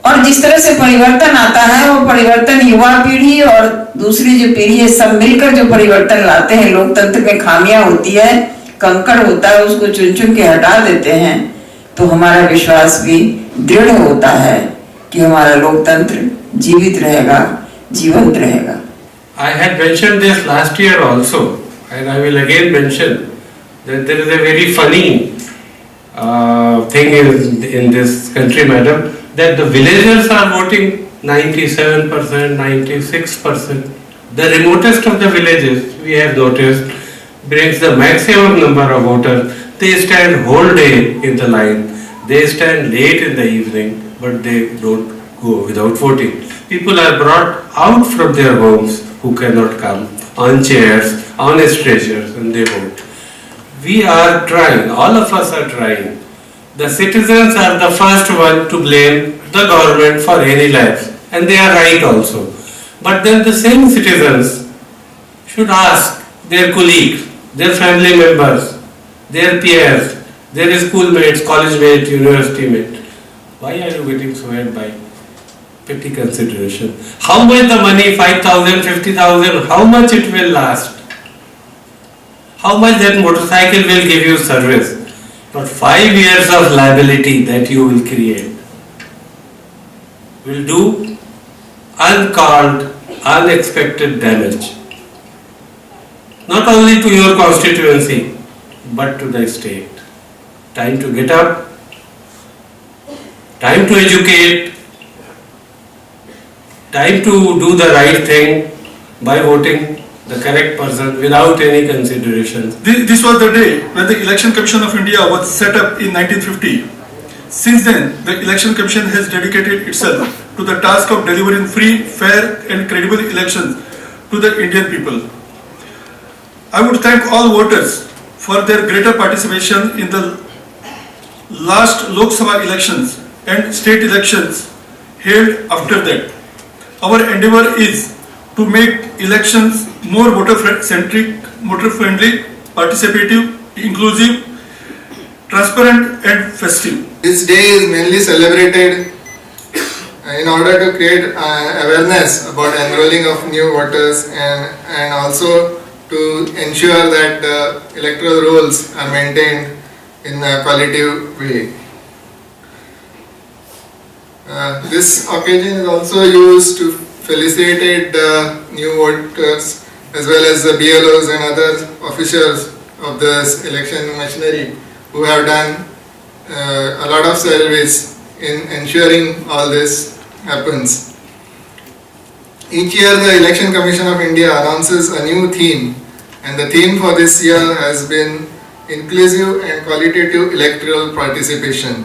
और जिस तरह से परिवर्तन आता है वो परिवर्तन युवा पीढ़ी और दूसरी जो पीढ़ी है सब मिलकर जो परिवर्तन लाते हैं। लोकतंत्र में खामियां होती है, कंकड़ होता है, उसको चुन चुन के हटा देते हैं, तो हमारा विश्वास भी दृढ़ होता है कि हमारा लोकतंत्र जीवित रहेगा, जीवंत रहेगा। I had mentioned this last year also, and I will again mention that there is a very funny thing in this country, madam, that the villagers are voting 97%, 96%. The remotest of the villages, we have noticed, brings the maximum number of voters. They stand whole day in the line. They stand late in the evening, but they don't go without voting. People are brought out from their homes who cannot come on chairs, on stretchers, and they vote. We are trying, all of us are trying. The citizens are the first one to blame the government for any lapse, and they are right also. But then the same citizens should ask their colleagues, their family members, their peers, their schoolmates, college mates, university mates, why are you getting swayed by petty consideration? How much the money, 5,000, 50,000, how much it will last? How much that motorcycle will give you service? But 5 years of liability that you will create will do uncalled, unexpected damage. Not only to your constituency, but to the state. Time to get up, time to educate, time to do the right thing by voting the correct person without any consideration. This was the day when the Election Commission of India was set up in 1950. Since then, the Election Commission has dedicated itself to the task of delivering free, fair and credible elections to the Indian people. I would thank all voters for their greater participation in the last Lok Sabha elections and state elections held after that. Our endeavor is to make elections more voter-centric, voter-friendly, participative, inclusive, transparent and festive. This day is mainly celebrated in order to create awareness about enrolling of new voters and also to ensure that the electoral rolls are maintained in a qualitative way. This occasion is also used to felicitate the new voters as well as the BLOs and other officials of this election machinery who have done a lot of service in ensuring all this happens. Each year the Election Commission of India announces a new theme, and the theme for this year has been Inclusive and Qualitative Electoral Participation.